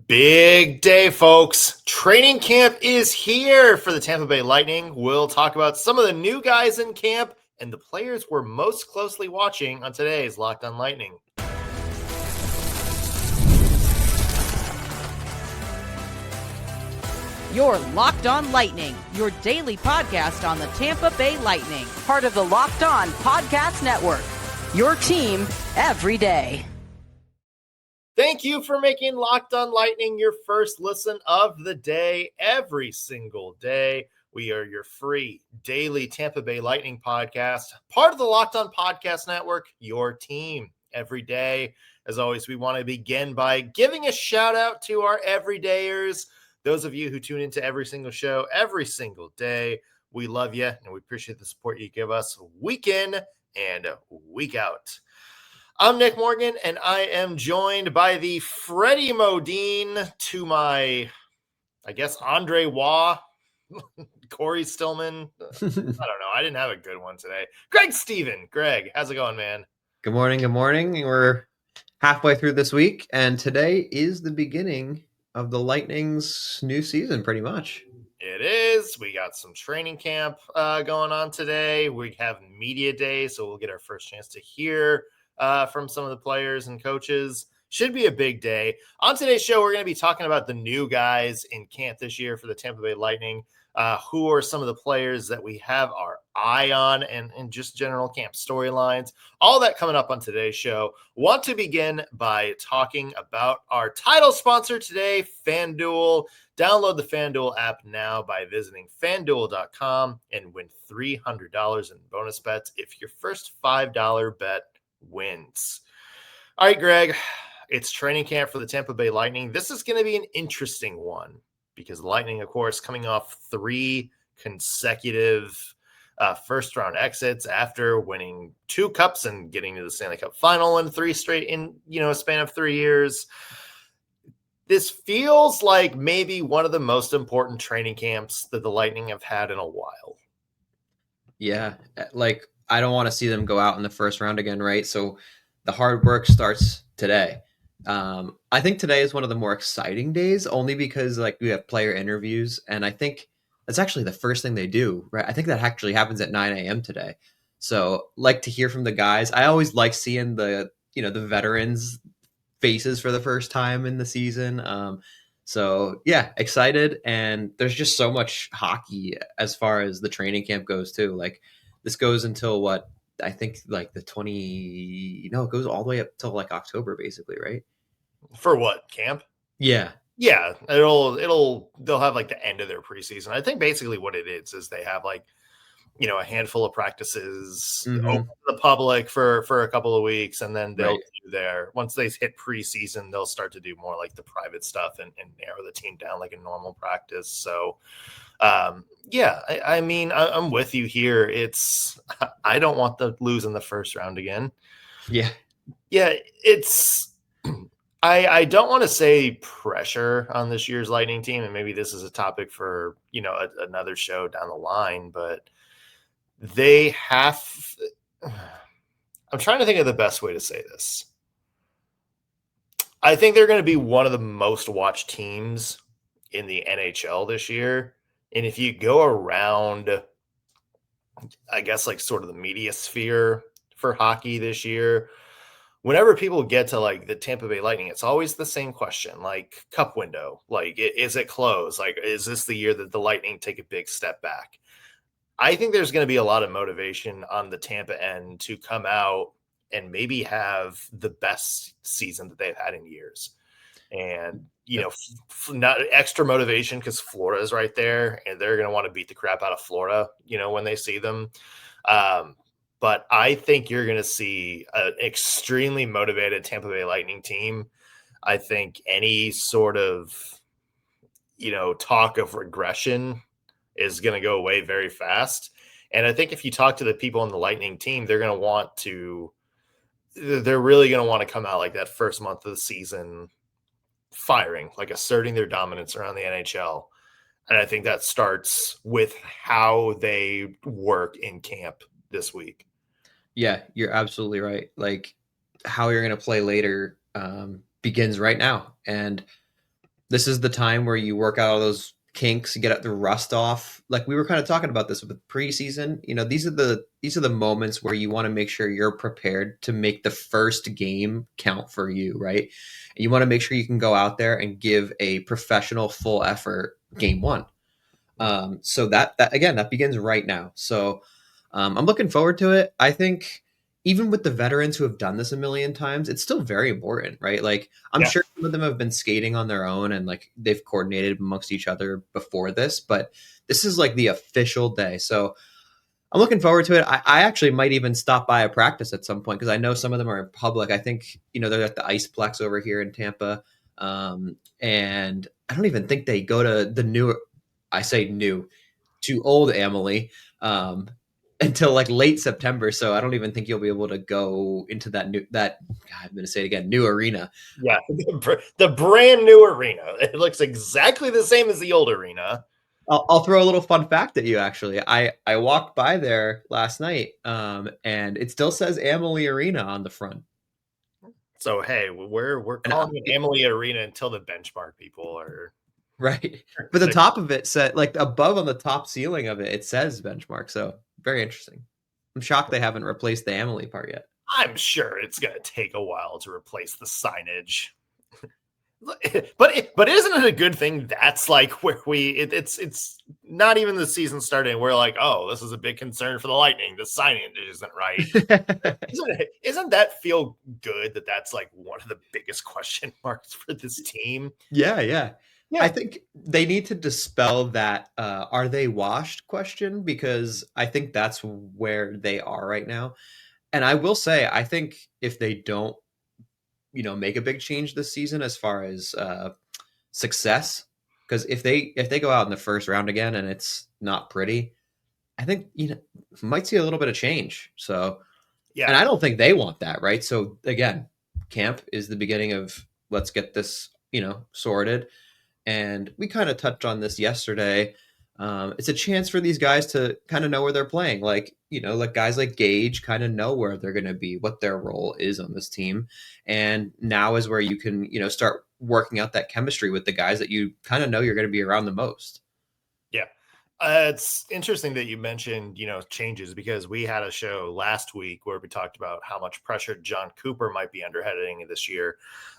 Big day, folks. Training camp is here for the Tampa Bay Lightning. We'll talk about some of the new guys in camp and the players we're most closely watching on today's Locked on Lightning. You're Locked on Lightning, your daily podcast on the Tampa Bay Lightning. Part of the Locked on Podcast Network. Your team every day. Thank you for making Locked on Lightning your first listen of the day every single day. We are your free daily Tampa Bay Lightning podcast, part of the Locked on Podcast Network, your team every day. As always, we want to begin by giving a shout out to our everydayers. Those of you who tune into every single show, every single day, we love you and we appreciate the support you give us week in and week out. I'm Nick Morgan, and I am joined by the Freddie Modine to my, I guess, Andre Waugh, Corey Stillman. I don't know. I didn't have a good one today. Greg Steven. Greg, how's it going, man? Good morning. Good morning. We're halfway through this week, and today is the beginning of the Lightning's new season, pretty much. It is. We got some training camp going on today. We have media day, so we'll get our first chance to hear from some of the players and coaches. Should be a big day. On today's show, we're going to be talking about the new guys in camp this year for the Tampa Bay Lightning. Who are some of the players that we have our eye on and just general camp storylines. All that coming up on today's show. Want to begin by talking about our title sponsor today, FanDuel. Download the FanDuel app now by visiting FanDuel.com and win $300 in bonus bets if your first $5 bet wins. All right, Greg, it's training camp for the Tampa Bay Lightning. This is going to be an interesting one because the Lightning, of course, coming off 3 consecutive first-round exits after winning 2 cups and getting to the Stanley Cup final in 3 straight in, a span of 3 years. This feels like maybe one of the most important training camps that the Lightning have had in a while. Yeah, I don't want to see them go out in the first round again, right? So the hard work starts today. I think today is one of the more exciting days only because we have player interviews, and I think that's actually the first thing they do, right? I think that actually happens at 9 a.m. today. So to hear from the guys. I always like seeing the veterans faces for the first time in the season. So yeah, excited. And there's just so much hockey as far as the training camp goes too. This goes until what? I think it goes all the way up till October basically, right? For what, camp? Yeah. Yeah, they'll have the end of their preseason. I think basically what it is they have a handful of practices open to the public for a couple of weeks, and then they'll do once they hit preseason, they'll start to do more the private stuff and narrow the team down like a normal practice. So yeah, I mean, I'm with you here. I don't want to lose in the first round again. Yeah, it's I don't want to say pressure on this year's Lightning team, and maybe this is a topic for another show down the line, but they have. I'm trying to think of the best way to say this. I think they're going to be one of the most watched teams in the NHL this year, and if you go around, I guess sort of the media sphere for hockey this year. Whenever people get to the Tampa Bay Lightning, it's always the same question, cup window, is it closed? Is this the year that the Lightning take a big step back? I think there's going to be a lot of motivation on the Tampa end to come out and maybe have the best season that they've had in years. And, not extra motivation because Florida is right there and they're going to want to beat the crap out of Florida, when they see them. But I think you're going to see an extremely motivated Tampa Bay Lightning team. I think any sort of, talk of regression is going to go away very fast. And I think if you talk to the people on the Lightning team, they're really going to want to come out that first month of the season firing, asserting their dominance around the NHL. And I think that starts with how they work in camp this week. Yeah, you're absolutely right. How you're going to play later begins right now. And This is the time where you work out all those kinks, get the rust off. Like we were kind of talking about this with preseason. These are the moments where you want to make sure you're prepared to make the first game count for you, right? And you want to make sure you can go out there and give a professional full effort game one. So that again, that begins right now. So I'm looking forward to it. I think even with the veterans who have done this a million times, it's still very important, right? Like I'm sure some of them have been skating on their own and like they've coordinated amongst each other before this, but this is like the official day. So I'm looking forward to it. I actually might even stop by a practice at some point because I know some of them are in public. I think, they're at the Iceplex over here in Tampa. And I don't even think they go to the new, I say new, to old Amalie until like late September. So I don't even think you'll be able to go into that I'm going to say it again, new arena. Yeah, the brand new arena. It looks exactly the same as the old arena. I'll throw a little fun fact at you. Actually, I walked by there last night, and it still says Amalie Arena on the front. So hey, we're calling it Amalie Arena until the benchmark people are right. But the top of it said, like above on the top ceiling of it, it says benchmark. So very interesting. I'm shocked they haven't replaced the Amalie part yet. I'm sure it's going to take a while to replace the signage. But isn't it a good thing that's like where it's not even the season starting. We're like, oh, this is a big concern for the Lightning. The signage isn't right. Isn't that feel good that that's like one of the biggest question marks for this team? Yeah. I think they need to dispel that are they washed question, because I think that's where they are right now. And I will say, I think if they don't make a big change this season as far as success, because if they go out in the first round again and it's not pretty, I think might see a little bit of change. So and I don't think they want that, right? So again, camp is the beginning of let's get this sorted. And we kind of touched on this yesterday. It's a chance for these guys to kind of know where they're playing. Like, like guys like Gage kind of know where they're going to be, what their role is on this team. And now is where you can, start working out that chemistry with the guys that you kind of know you're going to be around the most. Yeah. It's interesting that you mentioned, changes, because we had a show last week where we talked about how much pressure John Cooper might be under heading in this year.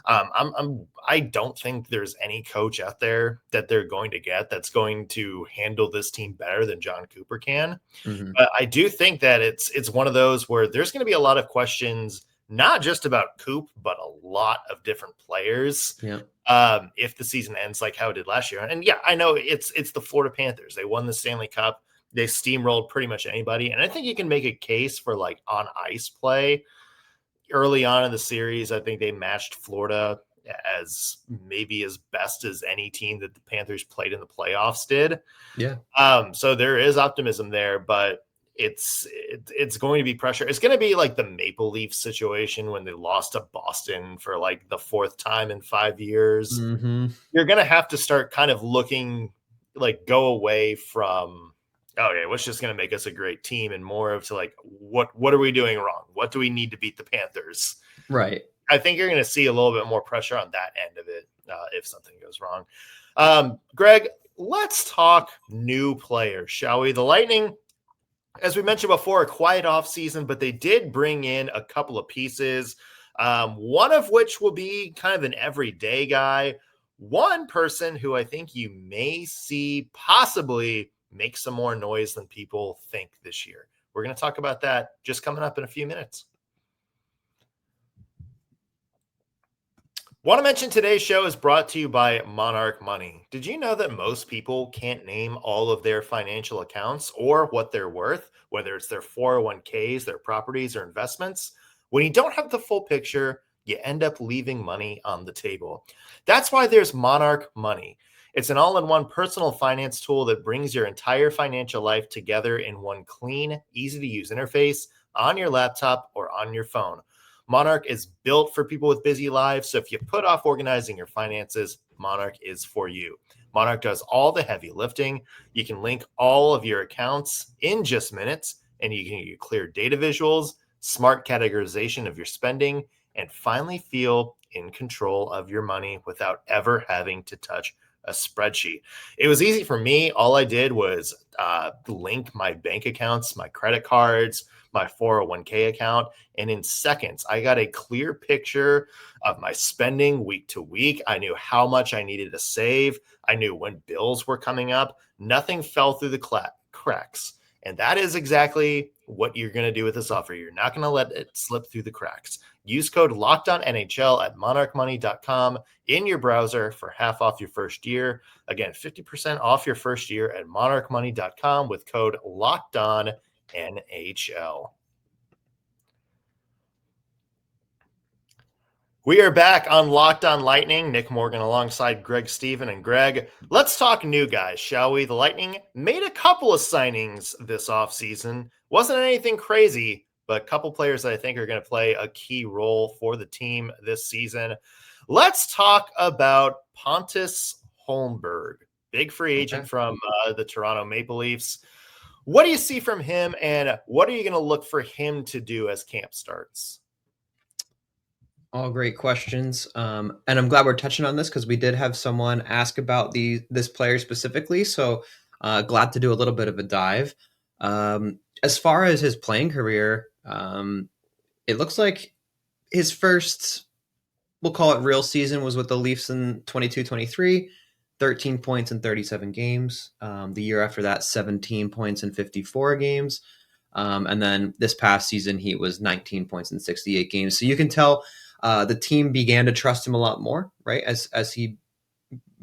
I don't think there's any coach out there that they're going to get that's going to handle this team better than John Cooper can. Mm-hmm. But I do think that it's one of those where there's going to be a lot of questions, not just about Coop, but a lot of different players. Yeah. If the season ends like how it did last year. And yeah, I know it's the Florida Panthers. They won the Stanley Cup. They steamrolled pretty much anybody. And I think you can make a case for like on ice play early on in the series. I think they matched Florida as maybe as best as any team that the Panthers played in the playoffs did. Yeah. So there is optimism there, but it's going to be pressure. It's going to be like the Maple Leafs situation when they lost to Boston for like the fourth time in 5 years. Mm-hmm. You're going to have to start kind of looking like go away from, okay, what's just going to make us a great team, and more of to like, what are we doing wrong? What do we need to beat the Panthers? Right. I think you're going to see a little bit more pressure on that end of it if something goes wrong. Greg, let's talk new players, shall we? The Lightning, as we mentioned before, a quiet off season, but they did bring in a couple of pieces, one of which will be kind of an everyday guy. One person who I think you may see possibly make some more noise than people think this year. We're going to talk about that just coming up in a few minutes. Want to mention today's show is brought to you by Monarch Money. Did you know that most people can't name all of their financial accounts or what they're worth, whether it's their 401ks, their properties, or investments? When you don't have the full picture, you end up leaving money on the table. That's why there's Monarch Money. It's an all-in-one personal finance tool that brings your entire financial life together in one clean, easy-to-use interface on your laptop or on your phone. Monarch is built for people with busy lives, so if you put off organizing your finances, Monarch is for you. Monarch does all the heavy lifting. You can link all of your accounts in just minutes, and you can get clear data visuals, smart categorization of your spending, and finally feel in control of your money without ever having to touch a spreadsheet. It was easy for me. All I did was link my bank accounts, my credit cards, my 401k account, and in seconds, I got a clear picture of my spending week to week. I knew how much I needed to save. I knew when bills were coming up. Nothing fell through the cracks. And that is exactly what you're going to do with this offer. You're not going to let it slip through the cracks. Use code LOCKEDONNHL at monarchmoney.com in your browser for half off your first year. Again, 50% off your first year at monarchmoney.com with code LOCKEDONNHL. We are back on Locked On Lightning. Nick Morgan alongside Greg Stephen. And Greg, let's talk new guys, shall we? The Lightning made a couple of signings this offseason. Wasn't anything crazy, but a couple players that I think are going to play a key role for the team this season. Let's talk about Pontus Holmberg, big free agent from the Toronto Maple Leafs. What do you see from him, and what are you going to look for him to do as camp starts? All great questions. And I'm glad we're touching on this because we did have someone ask about this player specifically. So glad to do a little bit of a dive. As far as his playing career, it looks like his first, we'll call it real season, was with the Leafs in 22-23, 13 points in 37 games. The year after that, 17 points in 54 games. And then this past season, he was 19 points in 68 games. So you can tell the team began to trust him a lot more, right? As he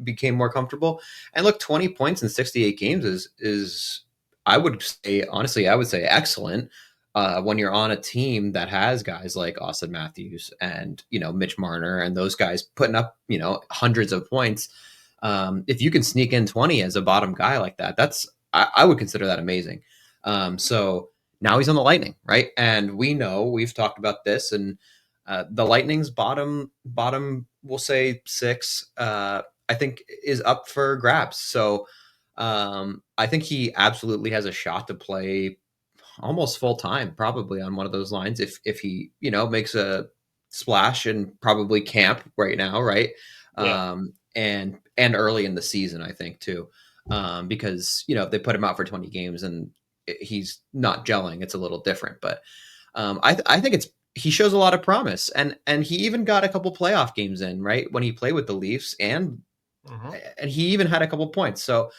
became more comfortable. And look, 20 points in 68 games is I would say, honestly, I would say excellent when you're on a team that has guys like Austin Matthews and, Mitch Marner and those guys putting up, hundreds of points. If you can sneak in 20 as a bottom guy like that, I would consider that amazing. So now he's on the Lightning, right? And we've talked about this, and the Lightning's bottom, we'll say 6, I think is up for grabs. So I think he absolutely has a shot to play almost full time, probably on one of those lines. If he, makes a splash and probably camp right now. Right. Yeah. And early in the season, I think too, because, if they put him out for 20 games and he's not gelling, it's a little different, but I think he shows a lot of promise, and he even got a couple playoff games in, right, when he played with the Leafs, and he even had a couple points. So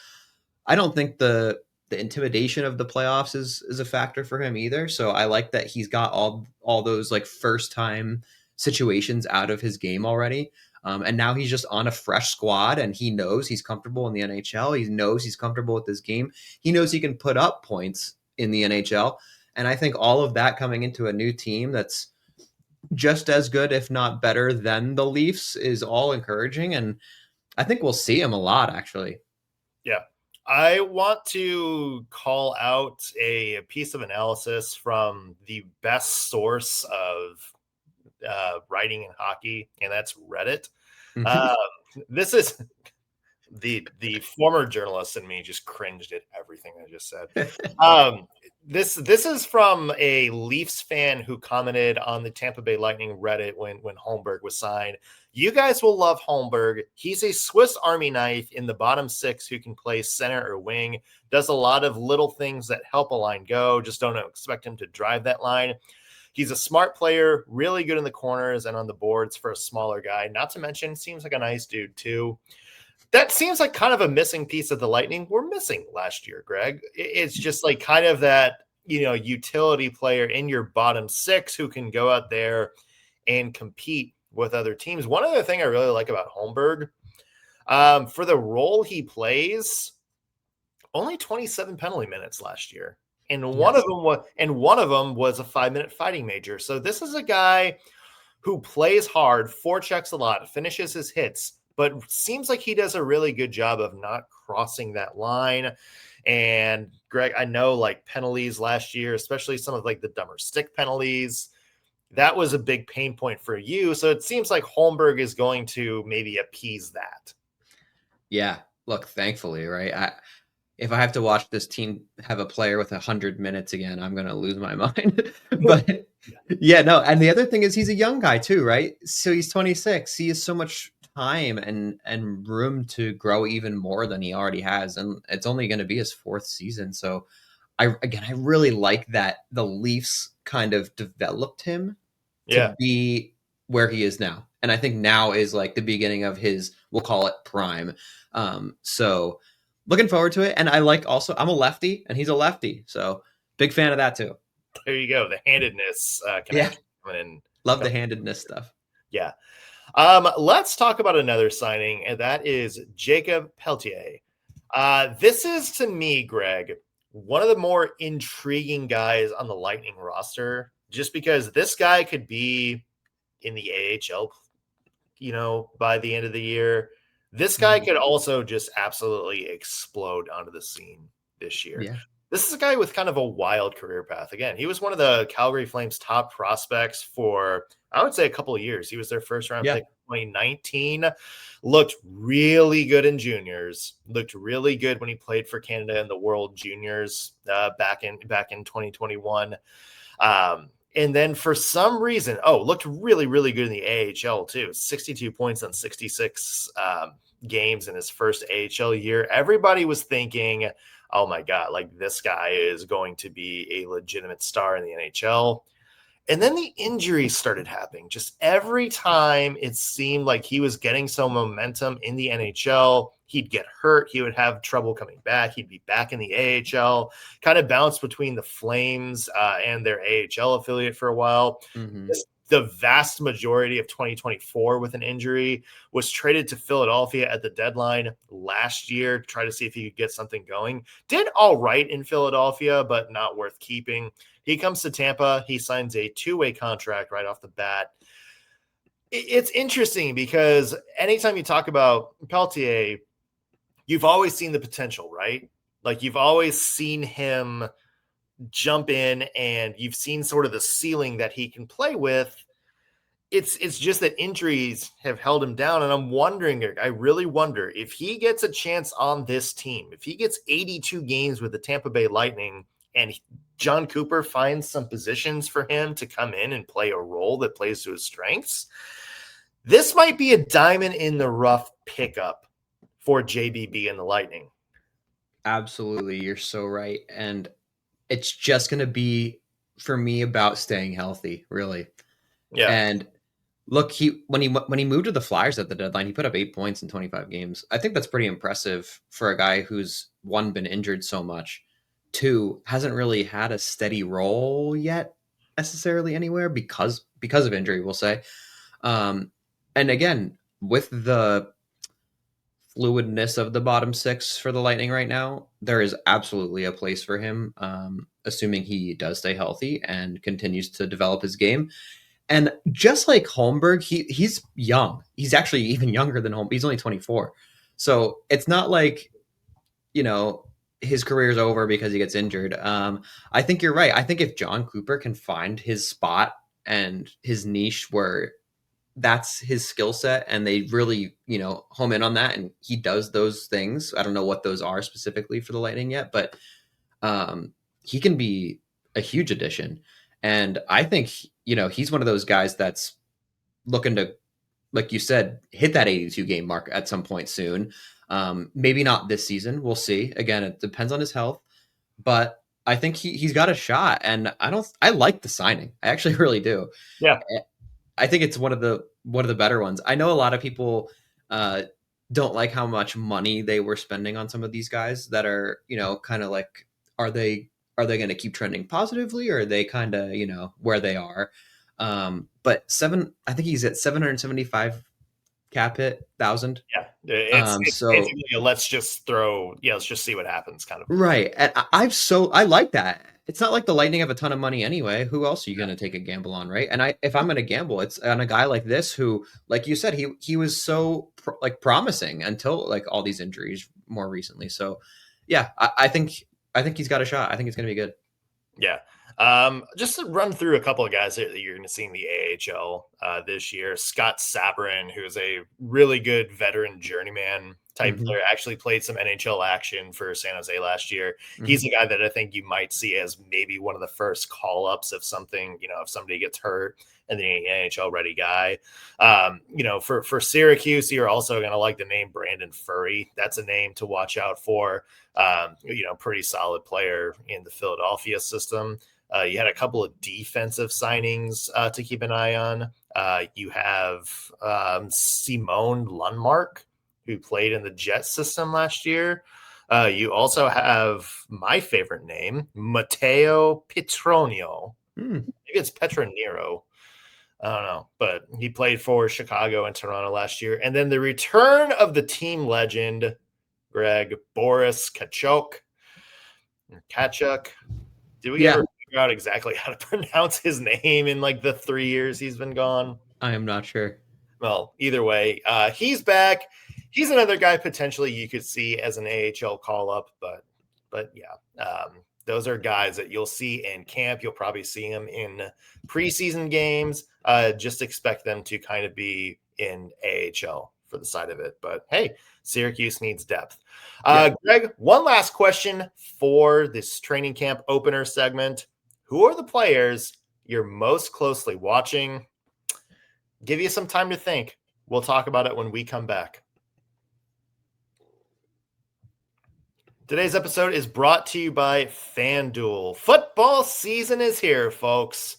I don't think the intimidation of the playoffs is a factor for him either. So I like that he's got all those like first time situations out of his game already. And now he's just on a fresh squad, and he knows he's comfortable in the NHL. He knows he's comfortable with his game. He knows he can put up points in the NHL. And I think all of that coming into a new team that's just as good, if not better than the Leafs, is all encouraging. And I think we'll see him a lot, actually. Yeah. I want to call out a piece of analysis from the best source of writing in hockey, and that's Reddit. This is the former journalist in me just cringed at everything I just said. This is from a Leafs fan who commented on the Tampa Bay Lightning Reddit when Holmberg was signed. You guys will love Holmberg. He's a Swiss Army knife in the bottom 6 who can play center or wing. Does a lot of little things that help a line go. Just don't expect him to drive that line. He's a smart player, really good in the corners and on the boards for a smaller guy. Not to mention, seems like a nice dude too. That seems like kind of a missing piece of the Lightning we're missing last year, Greg. It's just like kind of that, utility player in your bottom 6 who can go out there and compete with other teams. One other thing I really like about Holmberg, for the role he plays, only 27 penalty minutes last year. And one of them was a 5-minute fighting major. So this is a guy who plays hard, forechecks a lot, finishes his hits, but seems like he does a really good job of not crossing that line. And Greg, I know like penalties last year, especially some of like the dumber stick penalties, that was a big pain point for you. So it seems like Holmberg is going to maybe appease that. Yeah. Look, thankfully, right? if I have to watch this team have a player with 100 minutes again, I'm going to lose my mind. But yeah, no. And the other thing is he's a young guy too, right? So he's 26. He has so much time and room to grow even more than he already has. And it's only going to be his 4th season. So I really like that the Leafs kind of developed him to be where he is now. And I think now is like the beginning of his, we'll call it prime. So looking forward to it. And I like also, I'm a lefty and he's a lefty. So big fan of that too. There you go. The handedness connection coming in. Love the handedness stuff. Yeah. Let's talk about another signing, and that is Jakob Pelletier. This is, to me, Greg, one of the more intriguing guys on the Lightning roster, just because this guy could be in the AHL, by the end of the year. This guy could also just absolutely explode onto the scene this year. Yeah. This is a guy with kind of a wild career path. Again, he was one of the Calgary Flames' top prospects for, I would say, a couple of years. He was their first round pick in 2019. Looked really good in juniors. Looked really good when he played for Canada in the World Juniors back in 2021. And then for some reason, looked really, really good in the AHL too. 62 points on 66 games in his first AHL year. Everybody was thinking, oh my God, like this guy is going to be a legitimate star in the NHL. And then the injuries started happening. Just every time it seemed like he was getting some momentum in the NHL, he'd get hurt. He would have trouble coming back. He'd be back in the AHL, kind of bounced between the Flames and their AHL affiliate for a while. Mm-hmm. The vast majority of 2024 with an injury, was traded to Philadelphia at the deadline last year to try to see if he could get something going. Did all right in Philadelphia, but not worth keeping. He comes to Tampa. He signs a 2-way contract right off the bat. It's interesting because anytime you talk about Pelletier, you've always seen the potential, right? Like you've always seen him jump in and you've seen sort of the ceiling that he can play with. It's just that injuries have held him down. And I'm wondering, I really wonder if he gets a chance on this team, if he gets 82 games with the Tampa Bay Lightning and John Cooper finds some positions for him to come in and play a role that plays to his strengths, this might be a diamond in the rough pickup for JBB and the Lightning. Absolutely. You're so right. And it's just going to be, for me, about staying healthy, really. Yeah. And look, when he moved to the Flyers at the deadline, he put up 8 points in 25 games. I think that's pretty impressive for a guy who's, 1, been injured so much, 2, hasn't really had a steady role yet necessarily anywhere because of injury, we'll say. And again, with the fluidness of the bottom 6 for the Lightning right now, there is absolutely a place for him, assuming he does stay healthy and continues to develop his game. And just like Holmberg, he's young. He's actually even younger than Holmberg. He's only 24. So it's not like, his career's over because he gets injured. I think you're right. I think if John Cooper can find his spot and his niche where that's his skill set and they really, home in on that and he does those things. I don't know what those are specifically for the Lightning yet, but he can be a huge addition. And I think, he's one of those guys that's looking to, like you said, hit that 82 game mark at some point soon. Maybe not this season. We'll see. Again, it depends on his health, but I think he's got a shot. And I like the signing. I actually really do. Yeah. I think it's one of the better ones. I know a lot of people don't like how much money they were spending on some of these guys that are, kind of like, are they going to keep trending positively, or are they kind of, where they are? But I think he's at 775 cap hit thousand. Yeah. It's basically let's just see what happens kind of. Right. And I like that. It's not like the Lightning have a ton of money anyway. Who else are you going to take a gamble on, right? And if I'm going to gamble, it's on a guy like this who, like you said, he was so promising until like all these injuries more recently. So yeah, I think he's got a shot. I think it's going to be good. Yeah. Just to run through a couple of guys that you're going to see in the AHL this year. Scott Sabrin, who's a really good veteran journeyman type player, actually played some NHL action for San Jose last year. He's a guy that I think you might see as maybe one of the first call-ups if something, if somebody gets hurt and the NHL ready guy. For Syracuse, you're also going to like the name Brandon Furry. That's a name to watch out for. Pretty solid player in the Philadelphia system. You had a couple of defensive signings to keep an eye on. You have Simone Lundmark, who played in the Jet system last year. You also have my favorite name, Matteo Petronio. Maybe it's Petroniro. I don't know, but he played for Chicago and Toronto last year. And then the return of the team legend, Greg, Boris Kachuk. Did we ever figure out exactly how to pronounce his name in like the 3 years he's been gone? I am not sure. Well, either way, he's back. He's another guy potentially you could see as an AHL call-up, but yeah, those are guys that you'll see in camp. You'll probably see them in preseason games. Just expect them to kind of be in AHL for the side of it. But hey, Syracuse needs depth. Greg, one last question for this training camp opener segment. Who are the players you're most closely watching? Give you some time to think. We'll talk about it when we come back. Today's episode is brought to you by FanDuel. Football season is here, folks.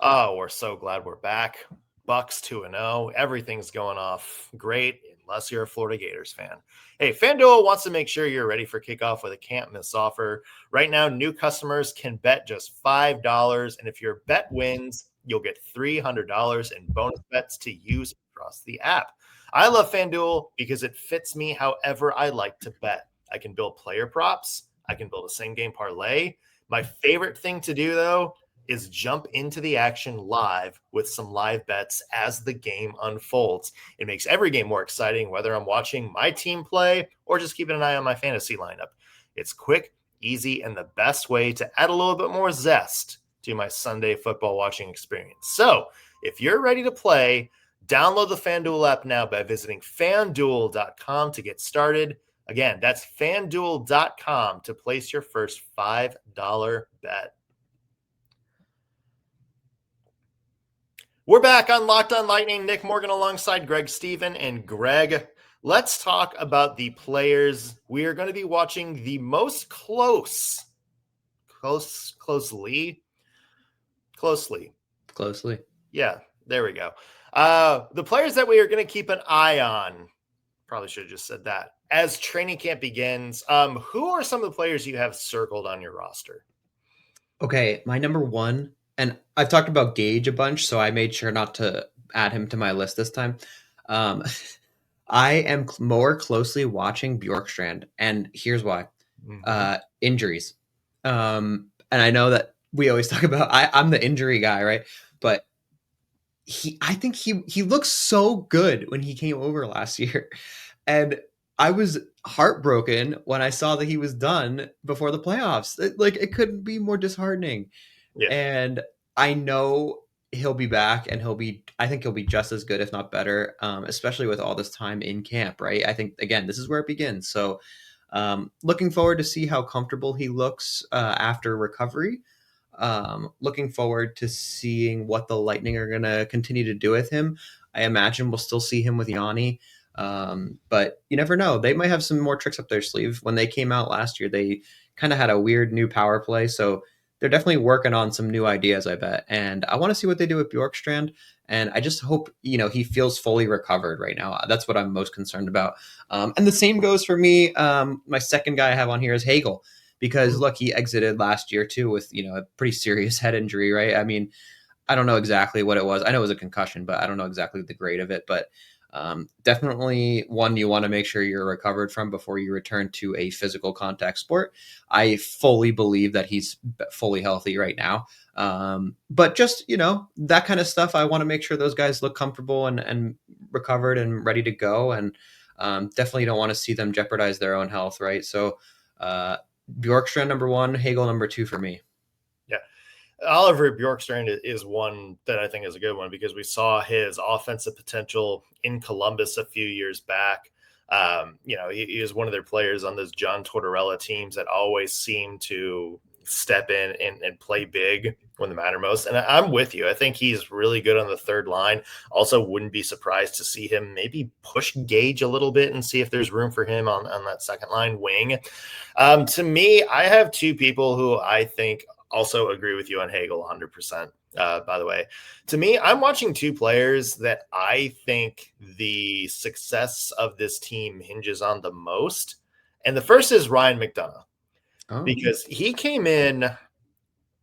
Oh, we're so glad we're back. Bucks 2-0. Everything's going off great, unless you're a Florida Gators fan. Hey, FanDuel wants to make sure you're ready for kickoff with a can't miss offer. Right now, new customers can bet just $5, and if your bet wins, you'll get $300 in bonus bets to use across the app. I love FanDuel because it fits me however I like to bet. I can build player props. I can build a same-game parlay. My favorite thing to do, though, is jump into the action live with some live bets as the game unfolds. It makes every game more exciting, whether I'm watching my team play or just keeping an eye on my fantasy lineup. It's quick, easy, and the best way to add a little bit more zest to my Sunday football watching experience. So if you're ready to play, download the FanDuel app now by visiting FanDuel.com to get started. Again, that's FanDuel.com to place your first $5 bet. We're back on Locked On Lightning. Nick Morgan alongside Greg Stephen. And Greg, let's talk about the players we are going to be watching the most closely. Yeah, there we go. The players that we are going to keep an eye on, probably should have just said that, as training camp begins. Who are some of the players you have circled on your roster? Okay, my number one, and I've talked about Gage a bunch, so I made sure not to add him to my list this time. I am more closely watching Bjorkstrand, and here's why. Injuries. And I know that we always talk about, I'm the injury guy, right? But I think he looks so good when he came over last year. And I was heartbroken when I saw that he was done before the playoffs. It couldn't be more disheartening. Yeah. And I know he'll be back, and I think he'll be just as good, if not better, especially with all this time in camp, right? I think, again, this is where it begins. So looking forward to see how comfortable he looks after recovery. Looking forward to seeing what the Lightning are going to continue to do with him. I imagine we'll still see him with Yanni. But you never know. They might have some more tricks up their sleeve. When they came out last year, they kind of had a weird new power play. So they're definitely working on some new ideas, I bet. And I want to see what they do with Bjorkstrand. And I just hope, he feels fully recovered right now. That's what I'm most concerned about. And the same goes for me. My second guy I have on here is Hagel, because look, he exited last year too with, a pretty serious head injury, right? I mean, I don't know exactly what it was. I know it was a concussion, but I don't know exactly the grade of it. But definitely one you want to make sure you're recovered from before you return to a physical contact sport. I fully believe that he's fully healthy right now. But just, that kind of stuff, I want to make sure those guys look comfortable and recovered and ready to go. And definitely don't want to see them jeopardize their own health, right? So Bjorkstrand number one, Hagel number two for me. Oliver Bjorkstrand is one that I think is a good one because we saw his offensive potential in Columbus a few years back. He is one of their players on those John Tortorella teams that always seem to step in and play big when the matter most. And I'm with you. I think he's really good on the third line. Also, wouldn't be surprised to see him maybe push Gage a little bit and see if there's room for him on that second line wing. To me, I have two people who I think also agree with you on Hagel 100%. By the way, to me, I'm watching two players that I think the success of this team hinges on the most. And the first is Ryan McDonagh, because he came in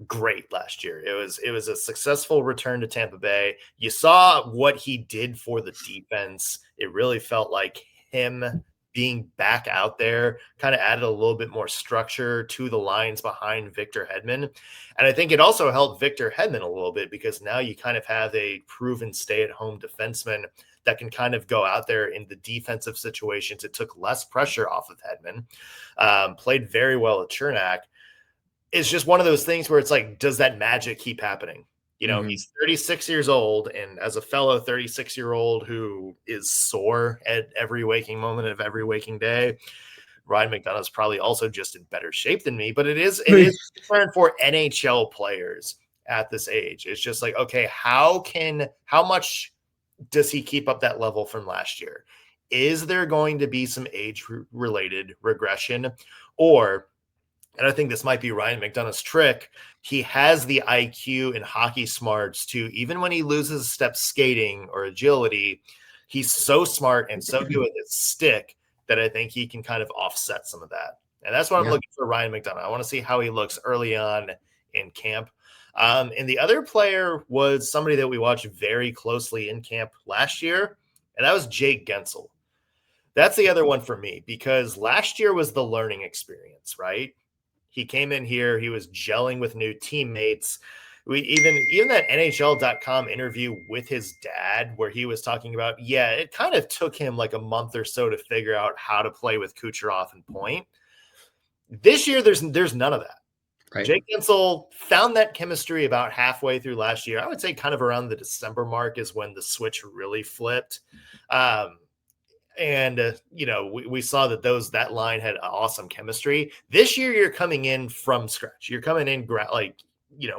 great last year. It was a successful return to Tampa Bay. You saw what he did for the defense. It really felt like him being back out there kind of added a little bit more structure to the lines behind Victor Hedman. And I think it also helped Victor Hedman a little bit, because now you kind of have a proven stay-at-home defenseman that can kind of go out there in the defensive situations. It took less pressure off of Hedman, played very well at Chernak. It's just one of those things where it's like, does that magic keep happening? He's 36 years old, and as a fellow 36-year-old who is sore at every waking moment of every waking day, Ryan McDonagh is probably also just in better shape than me. But it is concern for NHL players at this age. It's just like, okay, how much does he keep up that level from last year? Is there going to be some age-related regression? And I think this might be Ryan McDonagh's trick, he has the IQ and hockey smarts to, even when he loses a step skating or agility, he's so smart and so good with his stick that I think he can kind of offset some of that. And that's what I'm looking for Ryan McDonagh. I want to see how he looks early on in camp. And the other player was somebody that we watched very closely in camp last year, and that was Jake Guentzel. That's the other one for me, because last year was the learning experience, right? He came in here, he was gelling with new teammates. We even that NHL.com interview with his dad, where he was talking about, it kind of took him like a month or so to figure out how to play with Kucherov and Point. This year, there's none of that. Right. Jake Guentzel found that chemistry about halfway through last year. I would say kind of around the December mark is when the switch really flipped. We saw that line had awesome chemistry. This year, you're coming in from scratch. You're coming in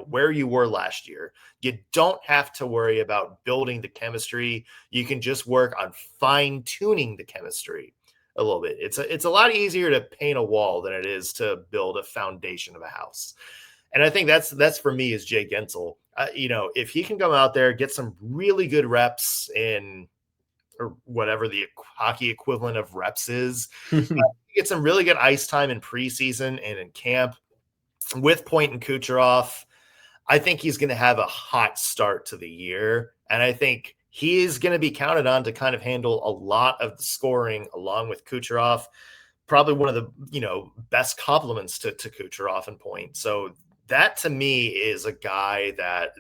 where you were last year. You don't have to worry about building the chemistry. You can just work on fine tuning the chemistry a little bit. It's a lot easier to paint a wall than it is to build a foundation of a house. And I think that's for me is Jake Guentzel. If he can go out there, get some really good reps in, or whatever the hockey equivalent of reps is, get some really good ice time in preseason and in camp with Point and Kucherov, I think he's going to have a hot start to the year. And I think he is going to be counted on to kind of handle a lot of the scoring along with Kucherov, probably one of the, best compliments to Kucherov and Point. So that to me is a guy that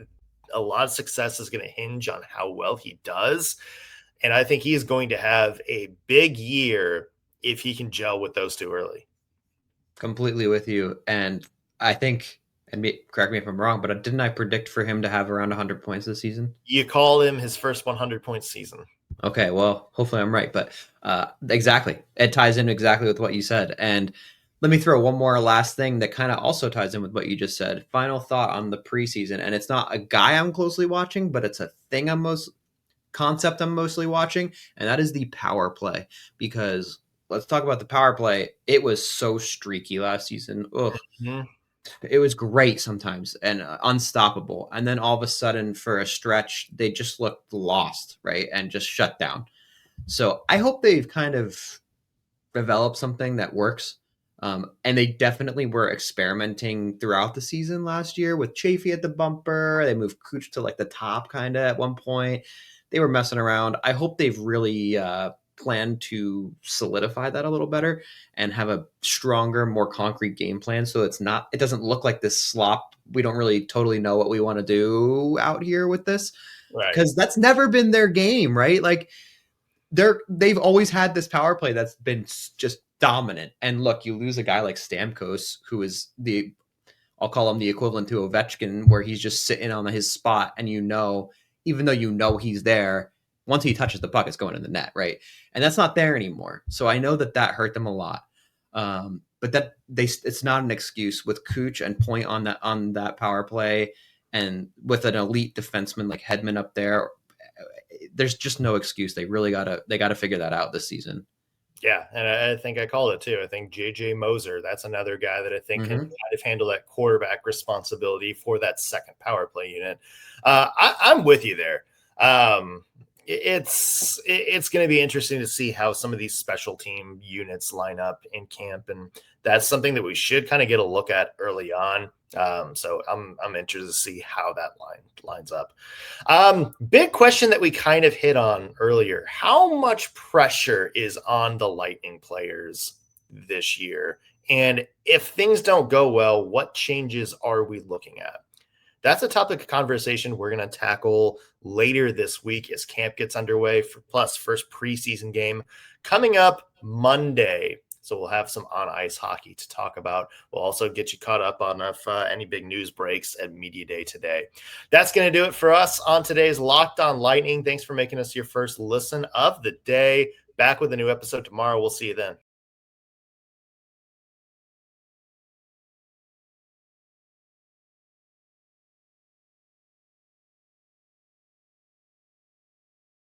a lot of success is going to hinge on how well he does. And I think he's going to have a big year if he can gel with those two early. Completely with you. And I think, correct me if I'm wrong, but didn't I predict for him to have around 100 points this season? You call him his first 100-point season. Okay, well, hopefully I'm right. But exactly. It ties in exactly with what you said. And let me throw one more last thing that kind of also ties in with what you just said. Final thought on the preseason. And it's not a guy I'm closely watching, but it's a thing I'm mostly watching, and that is the power play. Because let's talk about the power play. It was so streaky last season. It was great sometimes and unstoppable. And then all of a sudden, for a stretch, they just looked lost, right? And just shut down. So I hope they've kind of developed something that works. And they definitely were experimenting throughout the season last year with Chafee at the bumper. They moved Cooch to like the top kind of at one point. They were messing around. I hope they've really planned to solidify that a little better and have a stronger, more concrete game plan. So it doesn't look like this slop. We don't really totally know what we want to do out here with this, right? Because that's never been their game, right? Like they've always had this power play that's been just dominant. And look, you lose a guy like Stamkos, who is I'll call him the equivalent to Ovechkin, where he's just sitting on his spot, and even though he's there, once he touches the puck, it's going in the net, right? And that's not there anymore. So I know that hurt them a lot. But it's not an excuse with Cooch and Point on that power play, and with an elite defenseman like Hedman up there. There's just no excuse. They really gotta figure that out this season. Yeah, and I think I called it too. I think JJ Moser, that's another guy that I think can kind of handle that quarterback responsibility for that second power play unit. I'm with you there. It's going to be interesting to see how some of these special team units line up in camp, and that's something that we should kind of get a look at early on. So I'm interested to see how that lines up. Big question that we kind of hit on earlier: how much pressure is on the Lightning players this year? And if things don't go well, what changes are we looking at? That's a topic of conversation we're going to tackle later this week as camp gets underway, plus first preseason game coming up Monday. So we'll have some on-ice hockey to talk about. We'll also get you caught up on any big news breaks at Media Day today. That's going to do it for us on today's Locked On Lightning. Thanks for making us your first listen of the day. Back with a new episode tomorrow. We'll see you then.